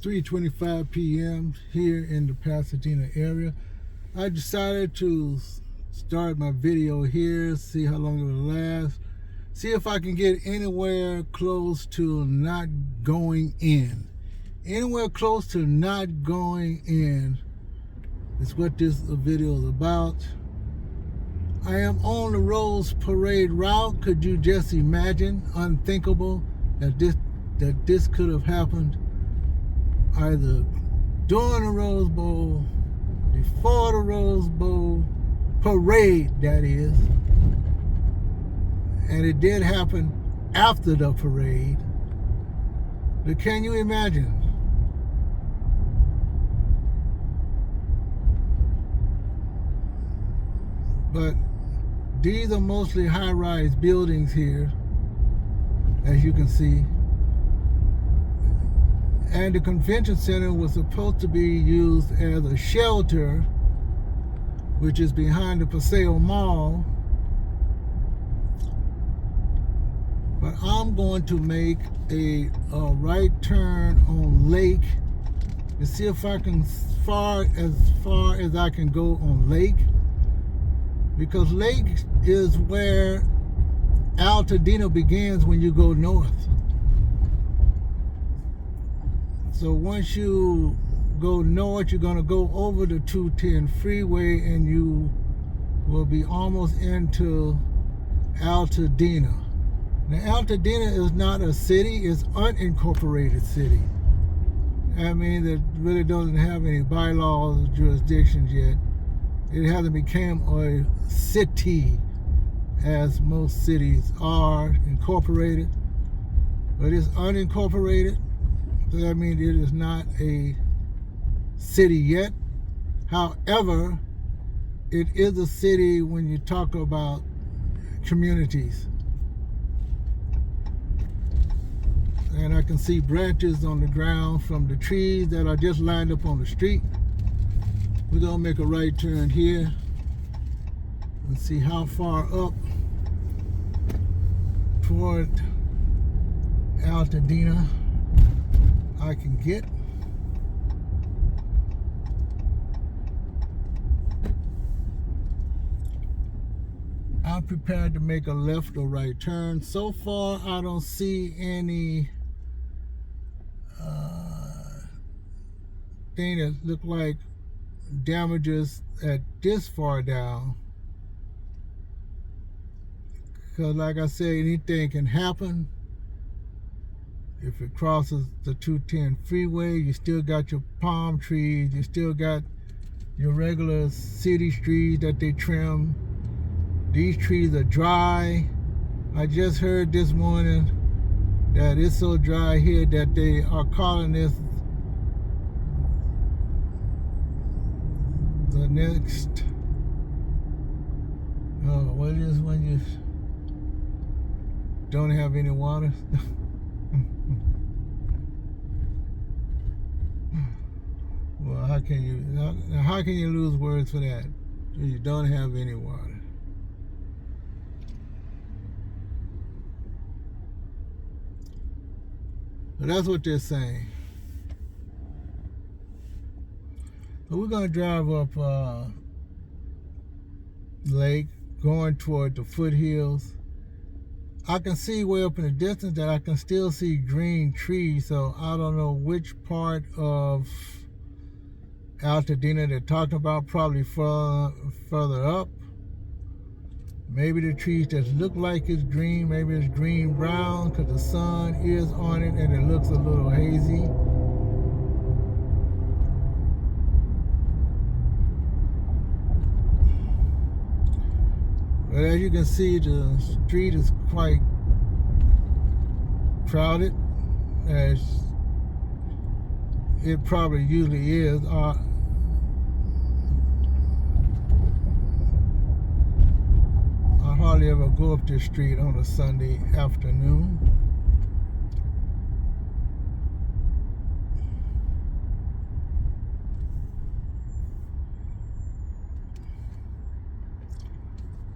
3:25 p.m. here in the Pasadena area. I decided to start my video here, see how long it will last, see if I can get anywhere close to not going in. Anywhere close to not going in is what this video is about. I am on the Rose Parade route. Could you just imagine? Unthinkable that this could have happened either during the Rose Bowl, before the Rose Bowl parade, that is. And it did happen after the parade. But can you imagine? But these are mostly high-rise buildings here, as you can see. And the convention center was supposed to be used as a shelter, which is behind the Paseo Mall. But I'm going to make a right turn on Lake to see if I can, as far as I can go on Lake. Because Lake is where Altadena begins when you go north. So once you go north, you're going to go over the 210 freeway and you will be almost into Altadena. Now, Altadena is not a city, it's an unincorporated city. That means it really doesn't have any bylaws or jurisdictions yet. It hasn't become a city as most cities are incorporated, but it's unincorporated. So that means it is not a city yet. However, it is a city when you talk about communities. And I can see branches on the ground from the trees that are just lined up on the street. We're gonna make a right turn here and see how far up toward Altadena I can get. I'm prepared to make a left or right turn. So far, I don't see any thing that look like damages at this far down. Because like I said, anything can happen. If it crosses the 210 freeway, you still got your palm trees, you still got your regular city trees that they trim. These trees are dry. I just heard this morning that it's so dry here that they are calling this the next, what is when you don't have any water? Well, how can you lose words for that? You don't have any water. So that's what they're saying. So we're gonna drive up Lake, going toward the foothills. I can see way up in the distance that I can still see green trees, so I don't know which part of Altadena they're talking about, probably further up. Maybe the trees just look like it's green, maybe it's green-brown because the sun is on it and it looks a little hazy. But as you can see, the street is quite crowded, as it probably usually is. I hardly ever go up this street on a Sunday afternoon.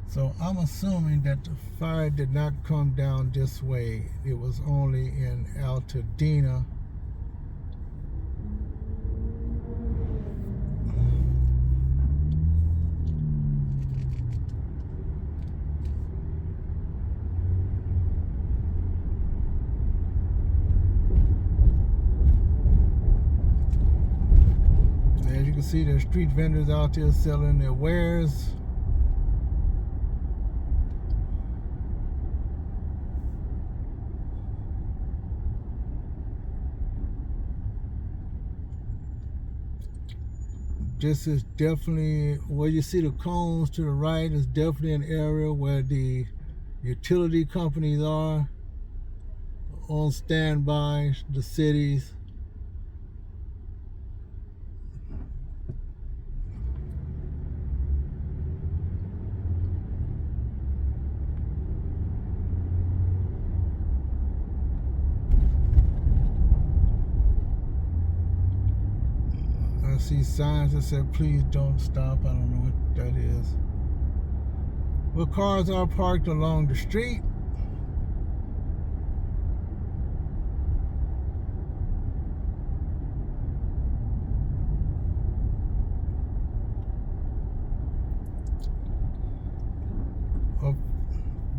So I'm assuming that the fire did not come down this way. It was only in Altadena see there's street vendors out there selling their wares. This is definitely where you see the cones to the right is definitely an area where the utility companies are on standby, the cities. I see signs that said please don't stop. I don't know what that is. Well, cars are parked along the street.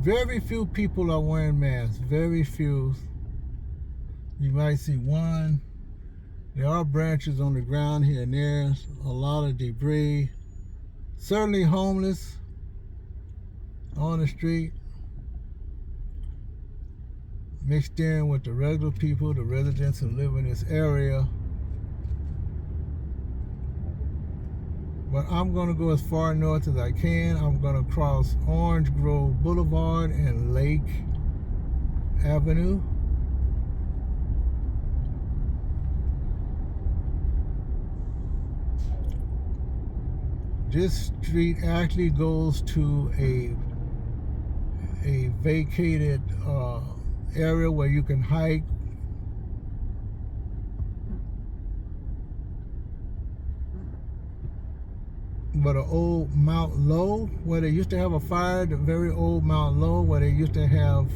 Very few people are wearing masks. Very few. You might see one. There are branches on the ground here and there. A lot of debris. Certainly homeless on the street. Mixed in with the regular people, the residents who live in this area. But I'm going to go as far north as I can. I'm going to cross Orange Grove Boulevard and Lake Avenue. This street actually goes to a vacated area where you can hike. But an old Mount Low, where they used to have a fire, the very old Mount Low, where they used to have,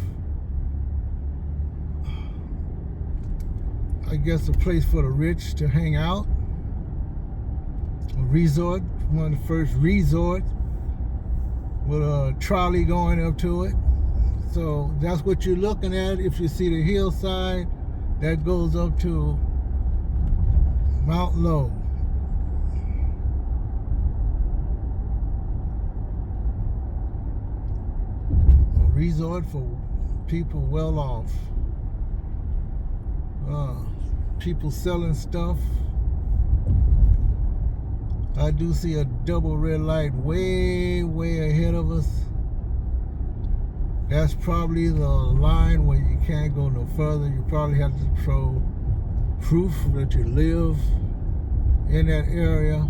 I guess, a place for the rich to hang out. A resort, one of the first resorts, with a trolley going up to it. So that's what you're looking at. If you see the hillside, that goes up to Mount Low. Resort for people well off. People selling stuff. I do see a double red light way ahead of us. That's probably the line where you can't go no further. You probably have to show proof that you live in that area.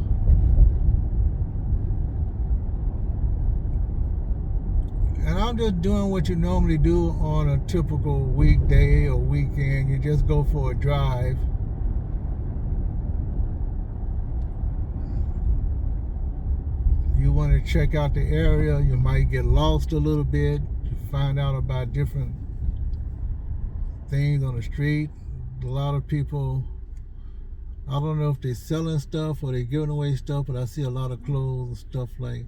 And I'm just doing what you normally do on a typical weekday or weekend. You just go for a drive. You want to check out the area. You might get lost a little bit. Find out about different things on the street. A lot of people, I don't know if they're selling stuff or they're giving away stuff, but I see a lot of clothes and stuff like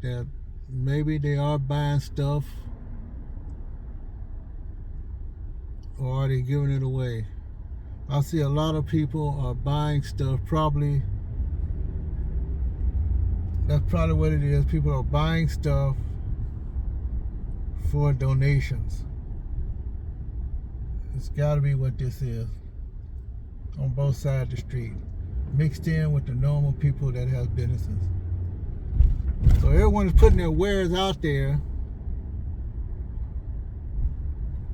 that. Maybe they are buying stuff, or are they giving it away? I see a lot of people are buying stuff. Probably that's probably what it is. People are buying stuff for donations. It's got to be what this is. On both sides of the street, mixed in with the normal people that have businesses. So everyone is putting their wares out there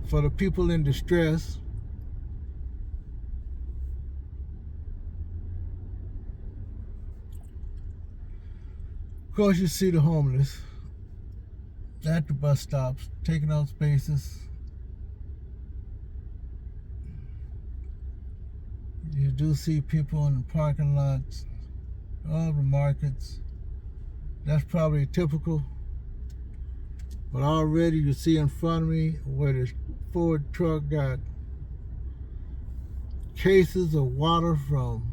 for the people in distress. Of course, you see the homeless at the bus stops, taking up spaces. You do see people in the parking lots of the markets. That's probably typical. But already you see in front of me where the Ford truck got cases of water from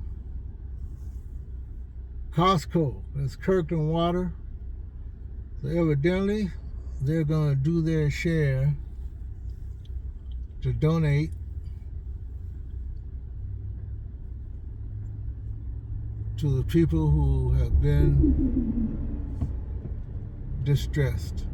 Costco. That's Kirkland water. So evidently they're going to do their share to donate. to the people who have been distressed.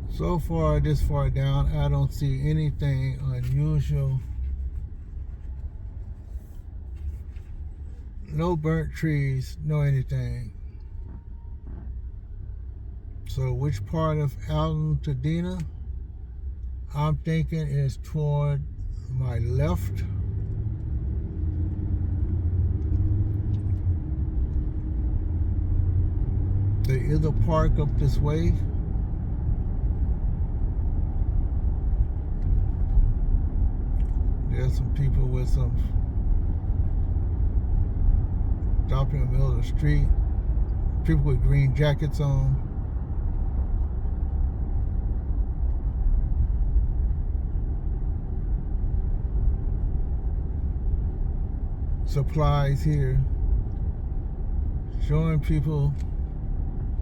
So far, this far down, I don't see anything unusual. No burnt trees, no anything. So which part of Altadena? I'm thinking is toward my left. There is a park up this way. There's some people with some stopping in the middle of the street. People with green jackets on. Supplies here. Showing people,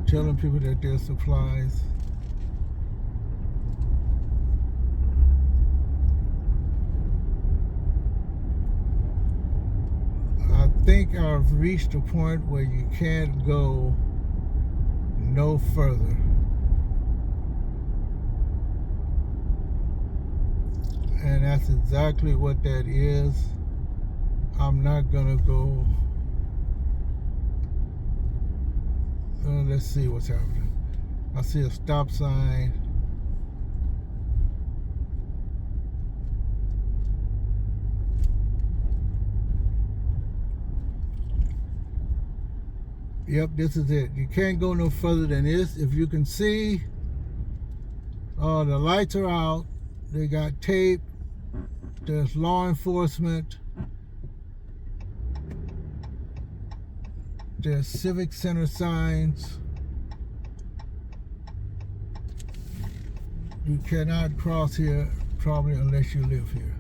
telling people that there's supplies. I think I've reached a point where you can't go no further. And that's exactly what that is. I'm not gonna go. Let's see what's happening. I see a stop sign. Yep, this is it. You can't go no further than this. If you can see, the lights are out. They got tape. There's law enforcement. There's civic center signs. You cannot cross here, probably unless you live here.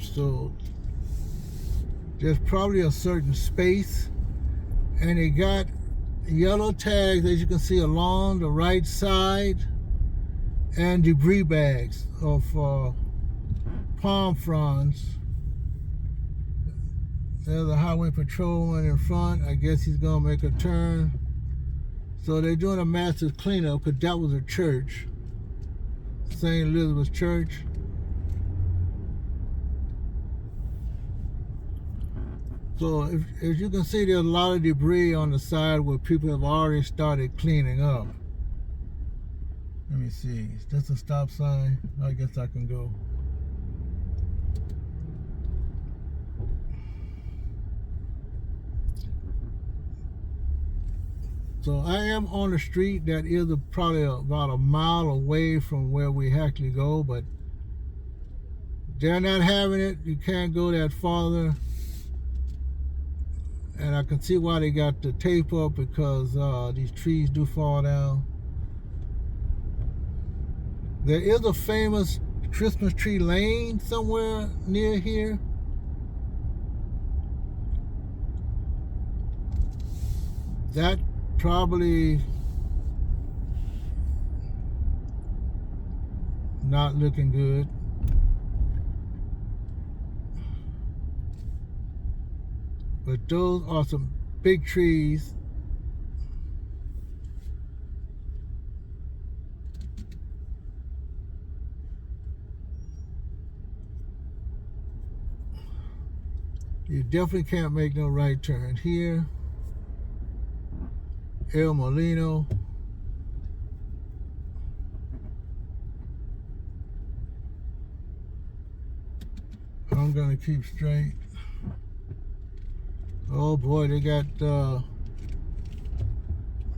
So there's probably a certain space, and they got yellow tags, as you can see, along the right side, and debris bags of palm fronds. There's a highway patrolman in front. I guess he's gonna make a turn. So they're doing a massive cleanup because that was a church, St. Elizabeth's Church. So if you can see, there's a lot of debris on the side where people have already started cleaning up. Let me see. Is this a stop sign? I guess I can go. So I am on a street that is probably about a mile away from where we actually go, but they're not having it. You can't go that farther. And I can see why they got the tape up, because these trees do fall down. There is a famous Christmas tree lane somewhere near here. That probably not looking good. But those are some big trees. You definitely can't make no right turn here. El Molino. I'm gonna keep straight. Oh boy, they got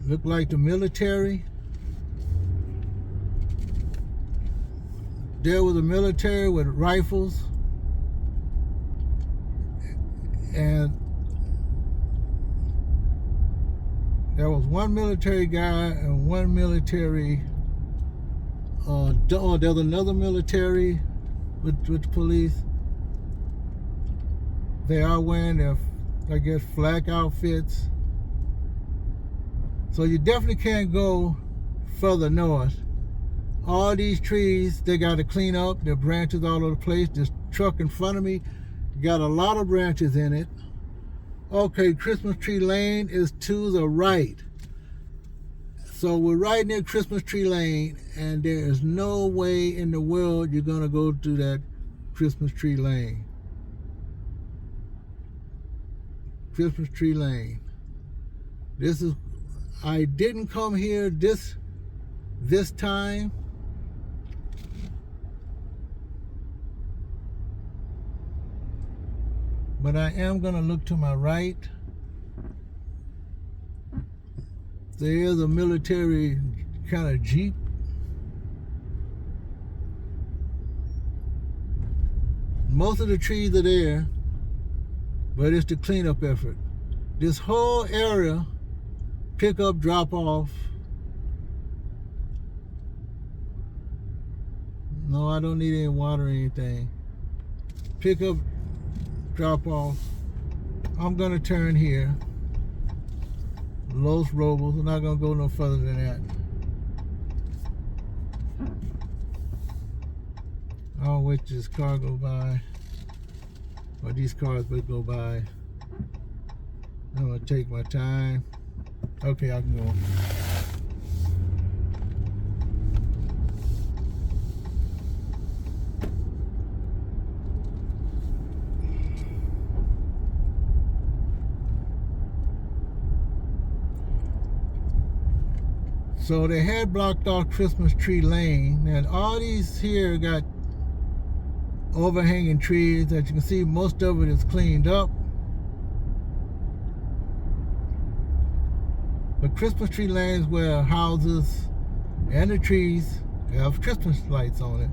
look like the military. There was a military with rifles, and There was one military guy and one military. There's another military with the police. They are wearing their, I guess, flak outfits. So you definitely can't go further north. All these trees, they got to clean up. Their branches all over the place. This truck in front of me got a lot of branches in it. Okay, Christmas Tree Lane is to the right. So we're right near Christmas Tree Lane, and there is no way in the world you're going to go to that Christmas Tree Lane. Christmas Tree Lane. This is, I didn't come here this time. But I am going to look to my right. There is a military kind of Jeep. Most of the trees are there, but it's the cleanup effort. This whole area, pick up, drop off. No, I don't need any water or anything. Pick up, drop off. I'm gonna turn here. Los Robles. I'm not gonna go no further than that. I'll wait till this car go by, or these cars would go by. I'm gonna take my time. Okay, I can go. So they had blocked off Christmas Tree Lane, and all these here got overhanging trees that you can see. Most of it is cleaned up. But Christmas Tree Lane is where houses and the trees have Christmas lights on it.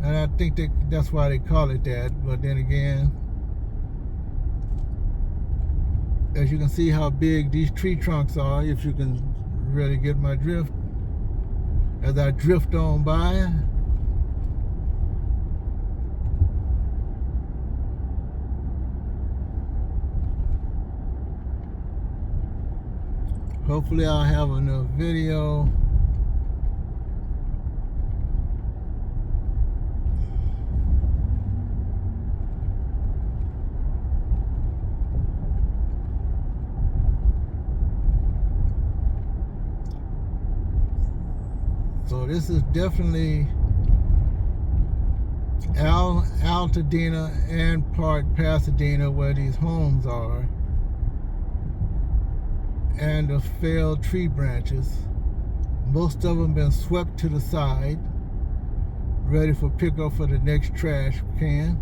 And I think that's why they call it that. But then again, as you can see how big these tree trunks are, if you can really get my drift, as I drift on by. Hopefully I'll have enough video. So this is definitely Altadena and part Pasadena where these homes are, and the failed tree branches. Most of them been swept to the side, ready for pickup for the next trash can.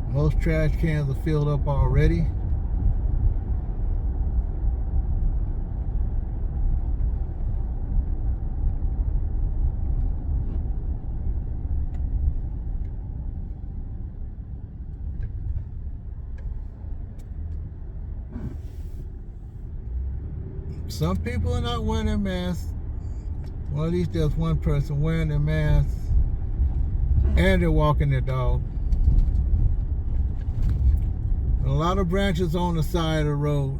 Most trash cans are filled up already. Some people are not wearing their masks. Well, at least there's one person wearing their mask, and they're walking their dog. A lot of branches on the side of the road.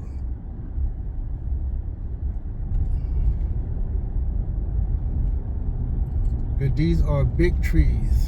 But these are big trees.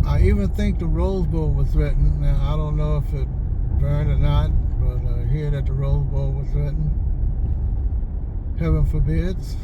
I even think the Rose Bowl was threatened. Now, I don't know if it burned or not, but I hear that the Rose Bowl was threatened. Heaven forbids.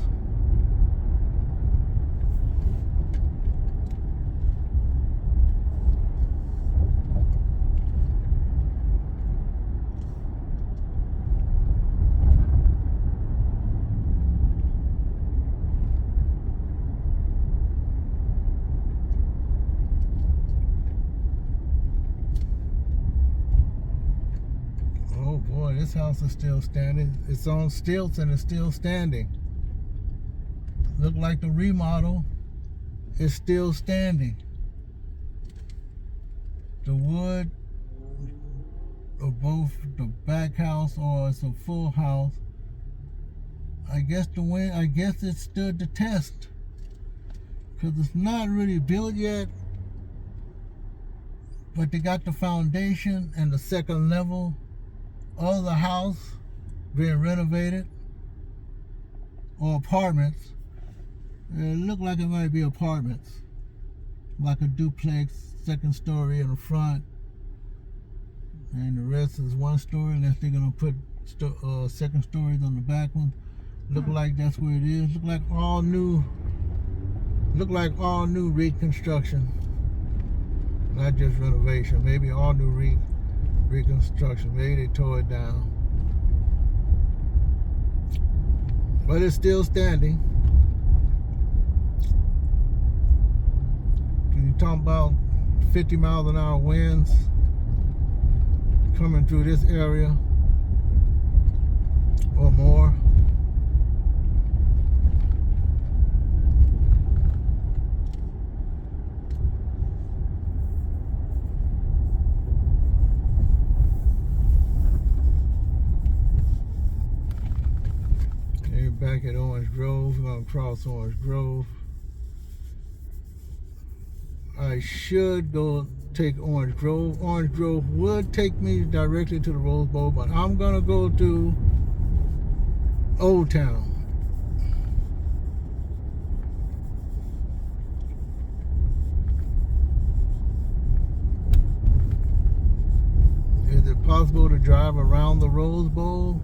house is still standing. It's on stilts and it's still standing. Look like the remodel is still standing. The wood of both the back house or it's a full house. I guess it stood the test. Because it's not really built yet. But they got the foundation and the second level of the house being renovated, or apartments. It looked like it might be apartments, like a duplex, second story in the front, and the rest is one story, unless they're gonna put second stories on the back one. Look like that's where it is. Look like all new reconstruction, not just renovation. Maybe all new reconstruction. Maybe they tore it down, but it's still standing. When you talk about 50 miles an hour winds coming through this area or more. Back at Orange Grove. We're gonna cross Orange Grove. I should go take Orange Grove. Orange Grove would take me directly to the Rose Bowl, but I'm gonna go to Old Town. Is it possible to drive around the Rose Bowl?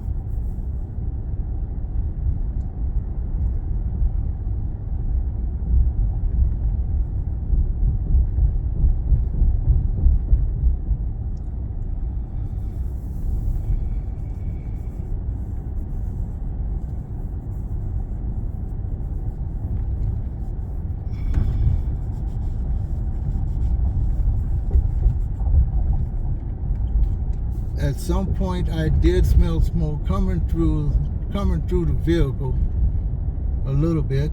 At some point, I did smell smoke coming through the vehicle a little bit.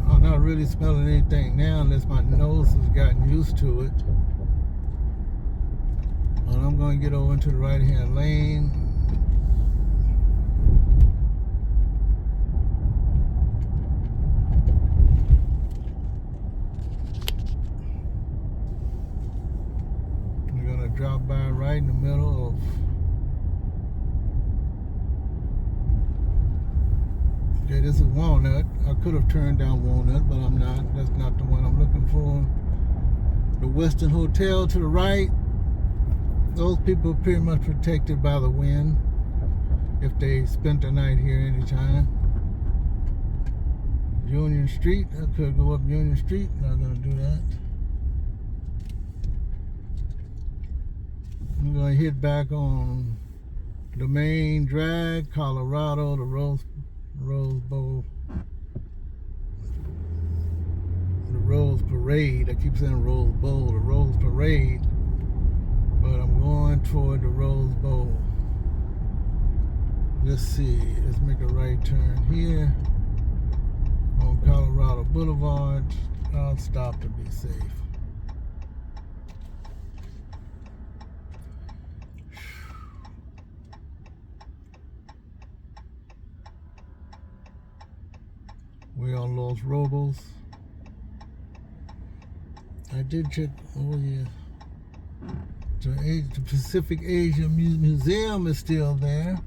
I'm not really smelling anything now, unless my nose has gotten used to it. And I'm going to get over into the right-hand lane. Drop by right in the middle of okay, this is Walnut. I could have turned down Walnut, but I'm not. That's not the one I'm looking for. The Western Hotel to the right. Those people are pretty much protected by the wind if they spent the night here anytime. Union Street. I could go up Union Street. Not gonna do that. I'm going to hit back on the main drag, Colorado, the Rose Bowl, the Rose Parade. I keep saying Rose Bowl, the Rose Parade, but I'm going toward the Rose Bowl. Let's see, let's make a right turn here on Colorado Boulevard. I'll stop to be safe. We're on Los Robos. I did check, oh yeah. The Pacific Asia Museum is still there.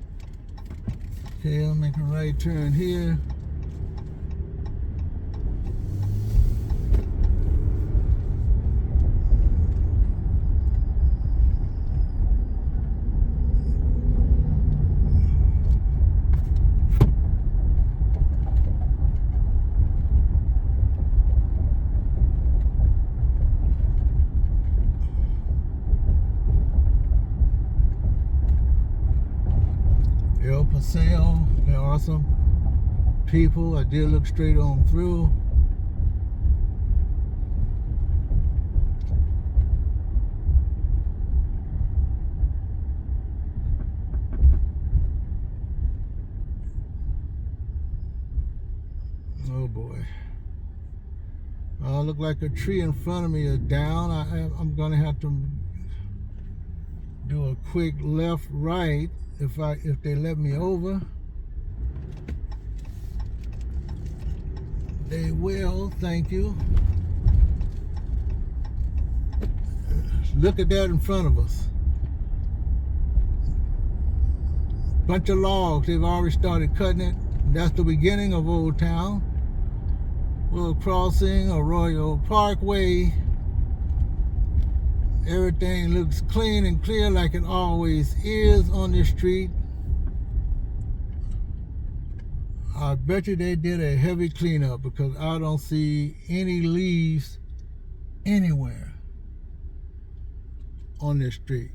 Okay, I'll make a right turn here. Paseo, they're awesome people. I did look straight on through. boy. Look like a tree in front of me is down. I'm gonna have to do a quick left right if they let me over. They will, thank you. Look at that in front of us. Bunch of logs, they've already started cutting it. That's the beginning of Old Town. We're crossing Arroyo Parkway. Everything looks clean and clear like it always is on this street. I bet you they did a heavy cleanup because I don't see any leaves anywhere on this street.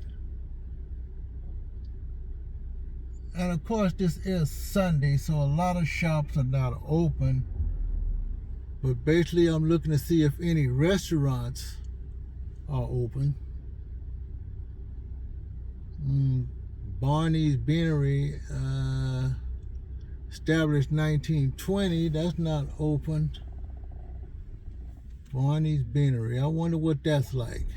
And of course this is Sunday, so a lot of shops are not open. But basically I'm looking to see if any restaurants are open. Barney's Beanery, established 1920, that's not open. Barney's Beanery, I wonder what that's like.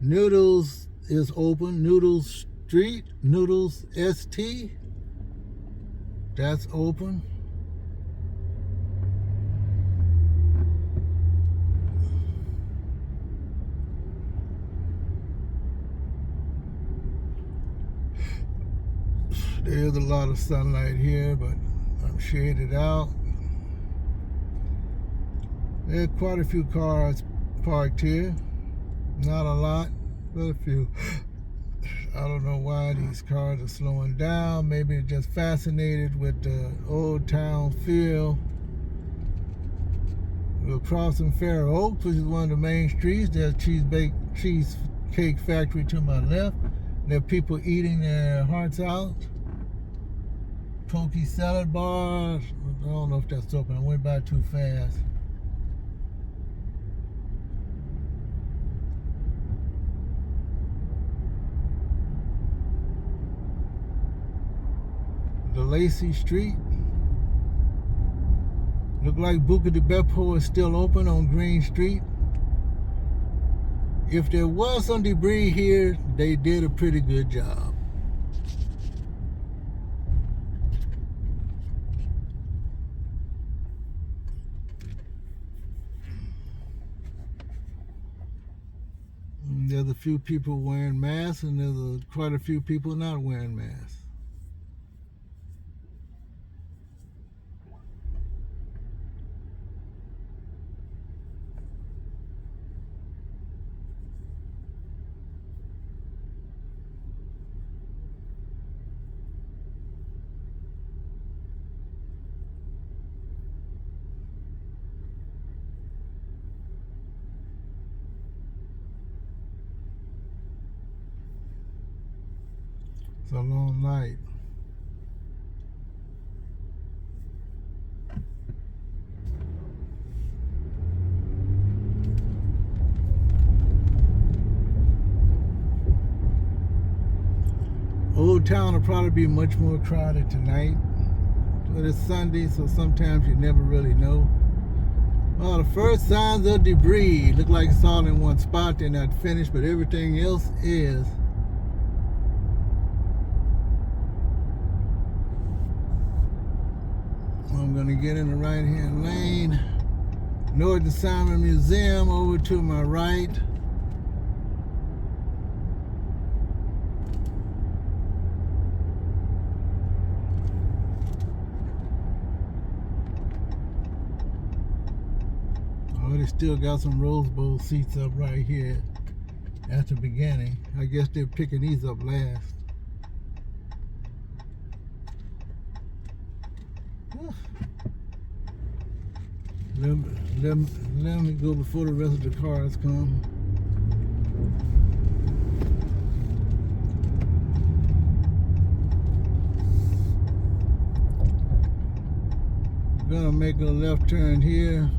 Noodles is open. Noodles Street, Noodles ST, that's open. There's a lot of sunlight here, but I'm shaded out. There are quite a few cars parked here. Not a lot, but a few. I don't know why these cars are slowing down. Maybe they're just fascinated with the old town feel. We're crossing Fair Oaks, which is one of the main streets. There's a cheesecake factory to my left. There are people eating their hearts out. Pokey salad bars. I don't know if that's open. I went by too fast. The Lacey Street. Look like Buca de Beppo is still open on Green Street. If there was some debris here, they did a pretty good job. There's a few people wearing masks, and there's quite a few people not wearing masks. It's a long night. Old Town will probably be much more crowded tonight. But it's Sunday, so sometimes you never really know. Well, the first signs of debris look like it's all in one spot. They're not finished, but everything else is. I'm gonna get in the right-hand lane. Northern Simon Museum over to my right. Oh, they still got some Rose Bowl seats up right here at the beginning. I guess they're picking these up last. Let me go before the rest of the cars come. I'm gonna make a left turn here.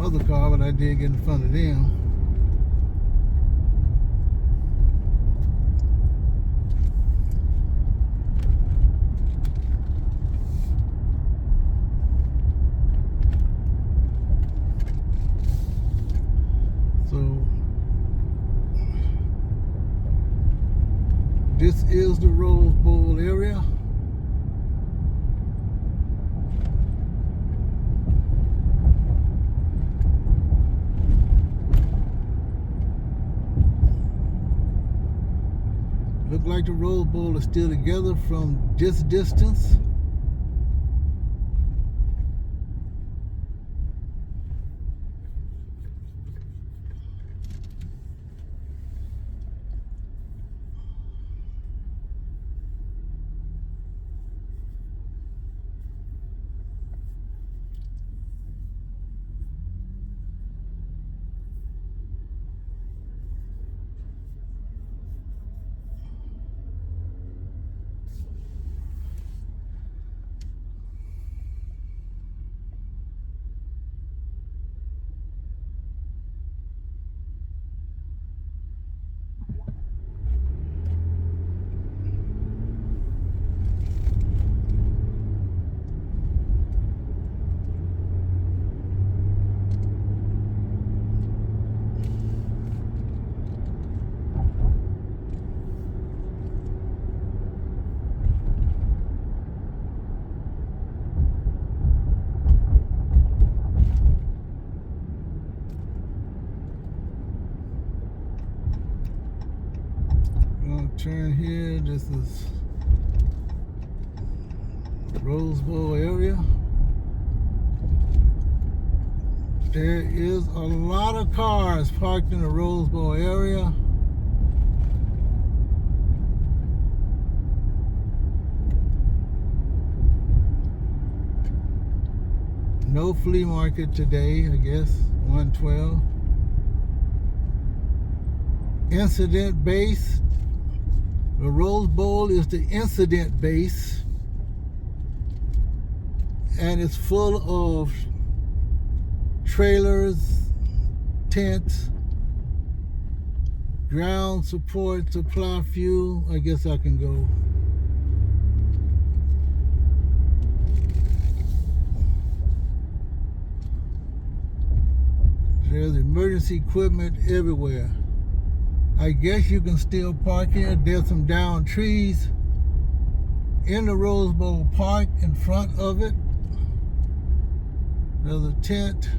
other car, but I did get in front of them. So this is the Rose Bowl area. Look like the Rose Bowl is still together from this distance. Turn here. This is Rose Bowl area. There is a lot of cars parked in the Rose Bowl area. No flea market today, I guess. 112. Incident base. The Rose Bowl is the incident base, and it's full of trailers, tents, ground support, supply fuel. I guess I can go. There's emergency equipment everywhere. I guess you can still park here. There's some downed trees in the Rose Bowl Park in front of it. There's a tent.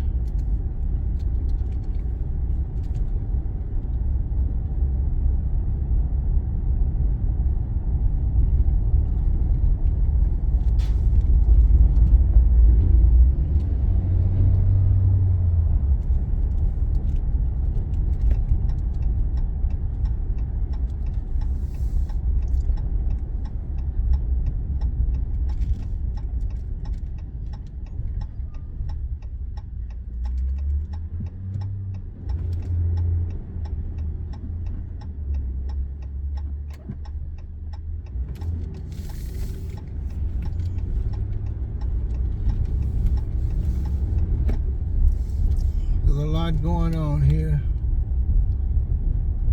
Going on here.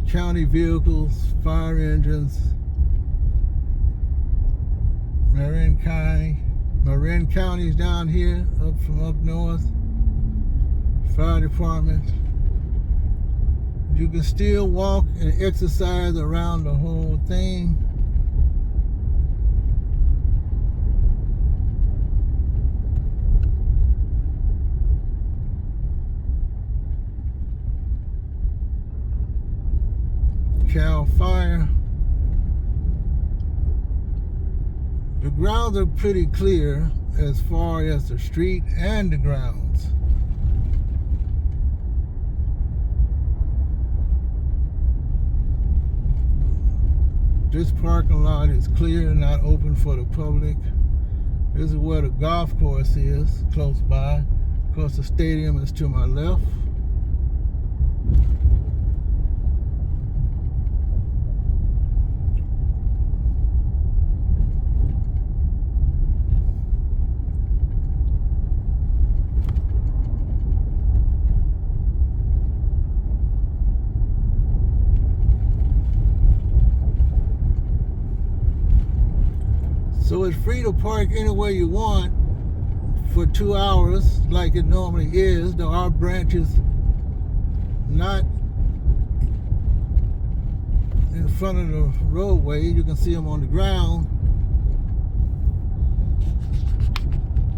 County vehicles, fire engines, Marin County's down here, up north. Fire department. You can still walk and exercise around the whole thing. Cal Fire. The grounds are pretty clear as far as the street and the grounds. This parking lot is clear and not open for the public. This is where the golf course is, close by. Of course, the stadium is to my left. free to park anywhere you want for 2 hours like it normally is. There are branches not in front of the roadway. You can see them on the ground.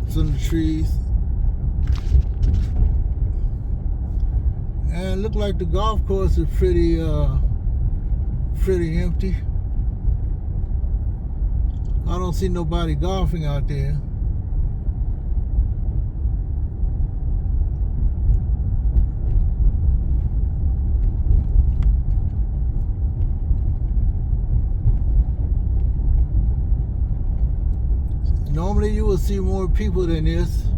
Some of the trees. And look like the golf course is pretty empty. I don't see nobody golfing out there. Normally you will see more people than this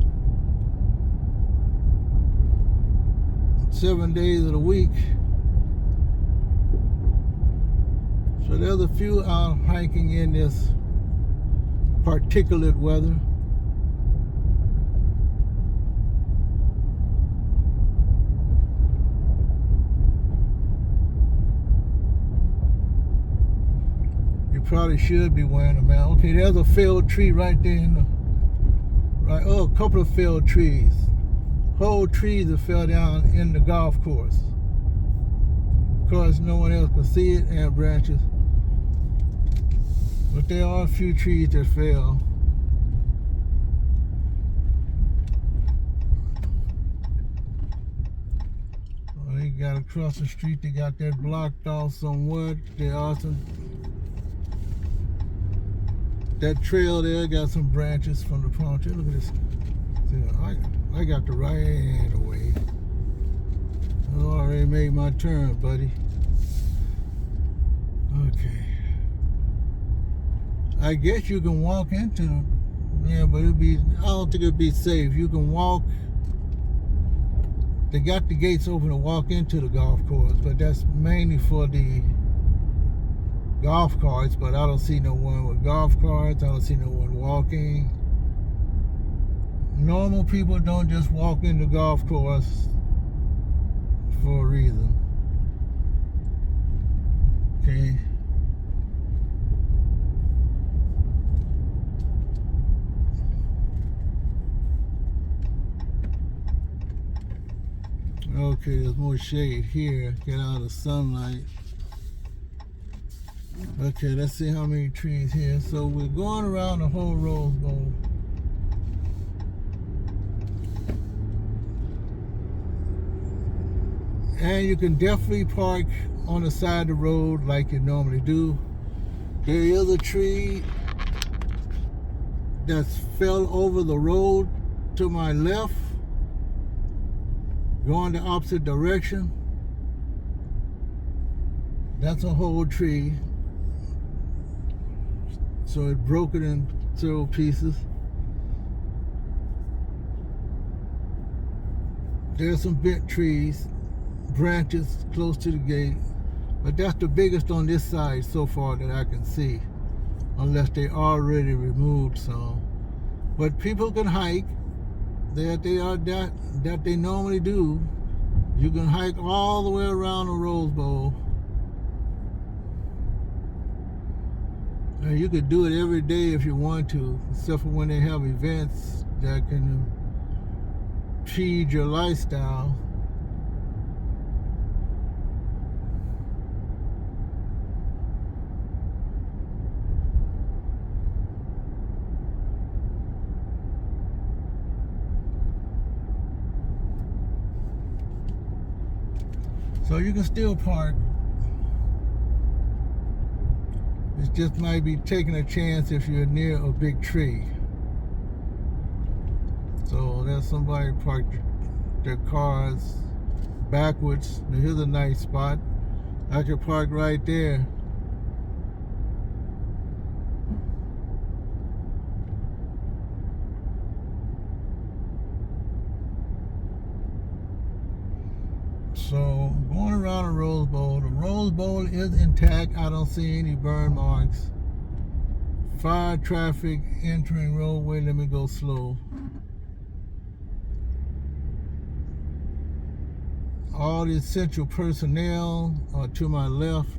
7 days of the week. So there's a few out hiking in this particulate weather. You probably should be wearing them out. Okay, there's a felled tree right there in the right. Oh, a couple of felled trees. Whole trees that fell down in the golf course. Of course, no one else can see it, and branches. But there are a few trees that fell. Well, they got across the street, they got that blocked off somewhat. There are some, that trail there got some branches from the palm tree. Look at this. See, I got the right hand away. I already made my turn, buddy. Okay. I guess you can walk into them. Yeah, but I don't think it'd be safe. You can walk. They got the gates open to walk into the golf course, but that's mainly for the golf carts, but I don't see no one with golf carts. I don't see no one walking. Normal people don't just walk in the golf course for a reason. Okay. Okay, there's more shade here. Get out of the sunlight. Okay, let's see how many trees here. So we're going around the whole Rose Bowl. And you can definitely park on the side of the road like you normally do. There is a tree that's fell over the road to my left, going the opposite direction. That's a whole tree. So it broke it in several pieces. There's some bent trees, branches close to the gate, but that's the biggest on this side so far that I can see, unless they already removed some. But people can hike that they normally do. You can hike all the way around the Rose Bowl. And you could do it every day if you want to, except for when they have events that can feed your lifestyle. So you can still park. It just might be taking a chance if you're near a big tree. So there's somebody parked their cars backwards. Here's a nice spot. I could park right there. So going around the Rose Bowl. The Rose Bowl is intact. I don't see any burn marks. Fire traffic entering roadway. Let me go slow. All the essential personnel are to my left.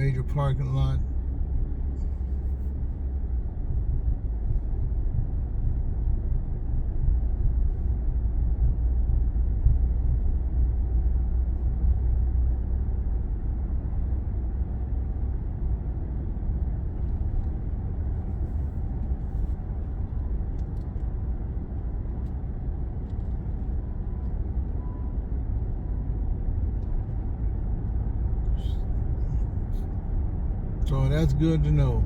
major parking lot. So that's good to know.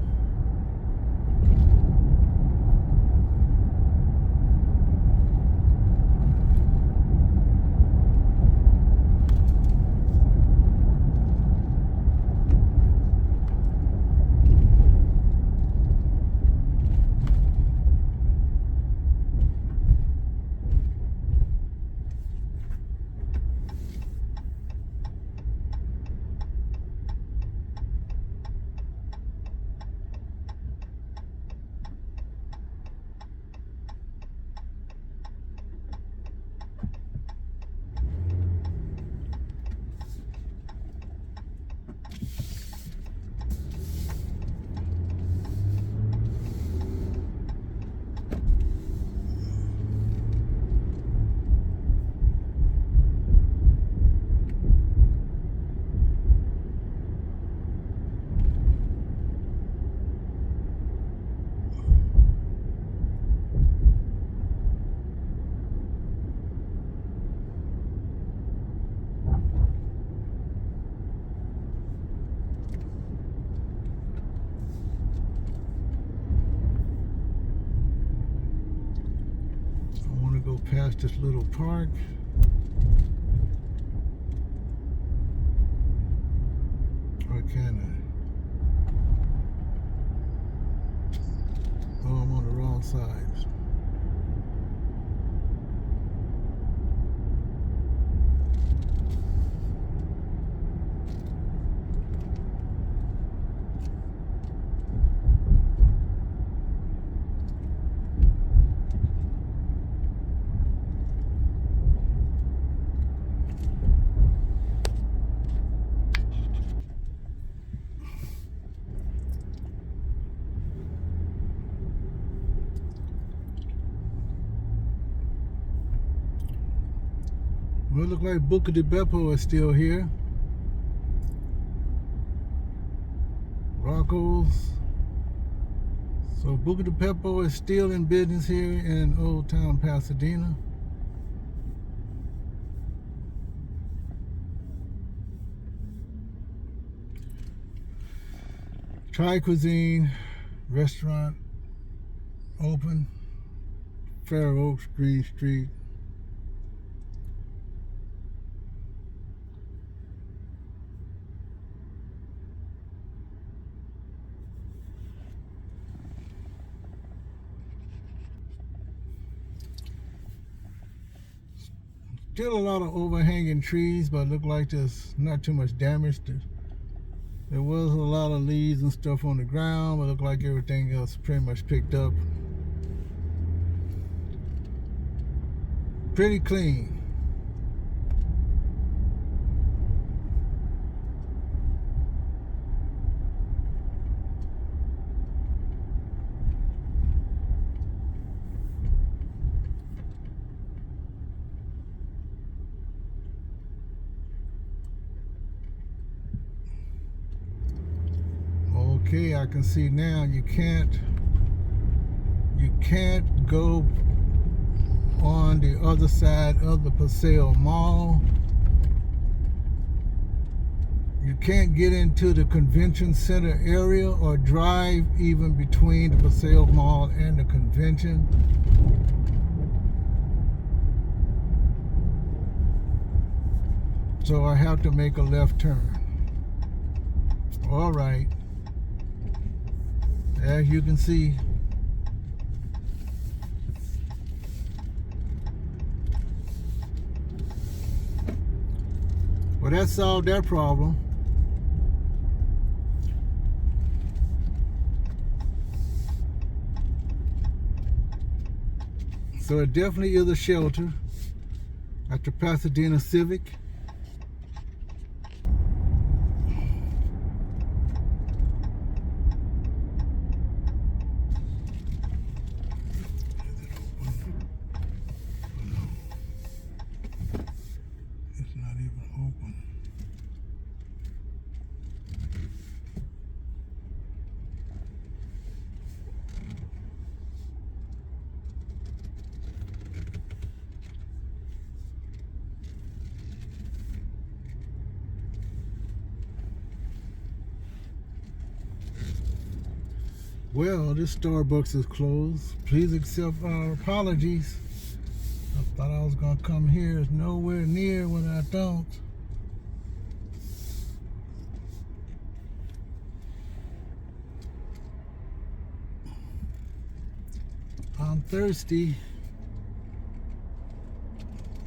Go past this little park. Or can I? Oh, I'm on the wrong side. Well, it looks like Buca di Beppo is still here. Rocco's. So Buca di Beppo is still in business here in Old Town Pasadena. Thai cuisine restaurant open. Fair Oaks, Green Street. Still a lot of overhanging trees, but look like there's not too much damage. There was a lot of leaves and stuff on the ground, but look like everything else pretty much picked up. Pretty clean. Okay, I can see now you can't go on the other side of the Paseo Mall. You can't get into the convention center area or drive even between the Paseo Mall and the convention. So I have to make a left turn. All right. As you can see, well, that solved that problem. So it definitely is a shelter at the Pasadena Civic. Well, this Starbucks is closed. Please accept our apologies. I thought I was gonna come here. It's nowhere near when I don't. I'm thirsty,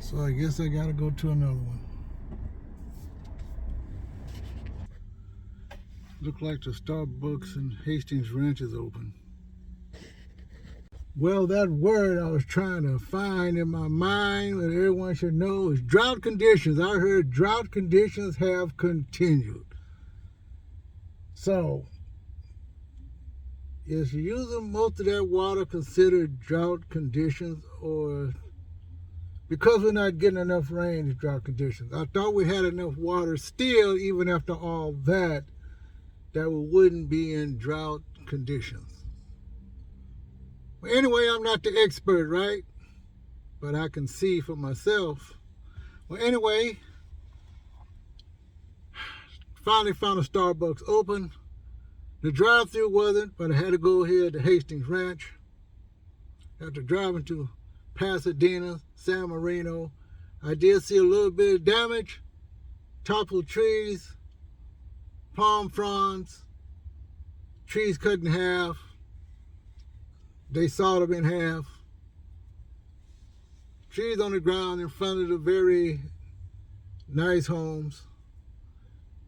so I guess I gotta go to another one. Look like the Starbucks in Hastings Ranch is open. Well, that word I was trying to find in my mind that everyone should know is drought conditions. I heard drought conditions have continued. So, is using most of that water considered drought conditions, or because we're not getting enough rain, it's drought conditions? I thought we had enough water still, even after all that we wouldn't be in drought conditions. Well, anyway, I'm not the expert, right? But I can see for myself. Well, anyway, finally found a Starbucks open. The drive-thru wasn't, but I had to go here to Hastings Ranch. After driving to Pasadena, San Marino, I did see a little bit of damage. Toppled trees, palm fronds, trees cut in half. They sawed them in half. Trees on the ground in front of the very nice homes.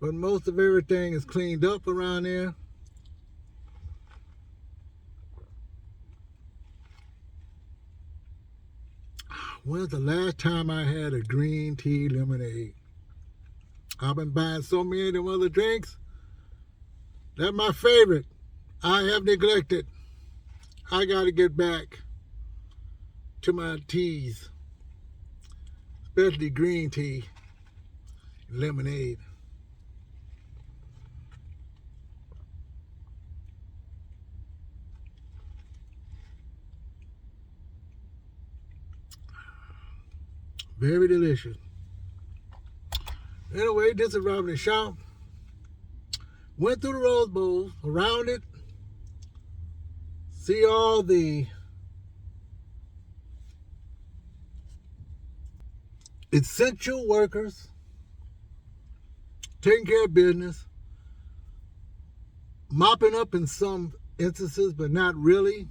But most of everything is cleaned up around there. When's the last time I had a green tea lemonade? I've been buying so many of them other drinks. That's my favorite. I have neglected. I got to get back to my teas, especially green tea, lemonade. Very delicious. Anyway, just arrived in the shop. Went through the Rose Bowl, around it. See all the essential workers taking care of business, mopping up in some instances, but not really.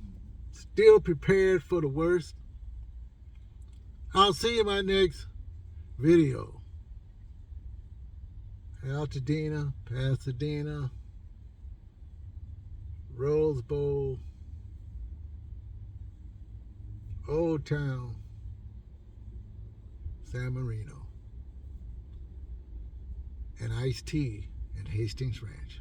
Still prepared for the worst. I'll see you in my next video. Altadena, Pasadena, Rose Bowl, Old Town, San Marino, and iced tea in Hastings Ranch.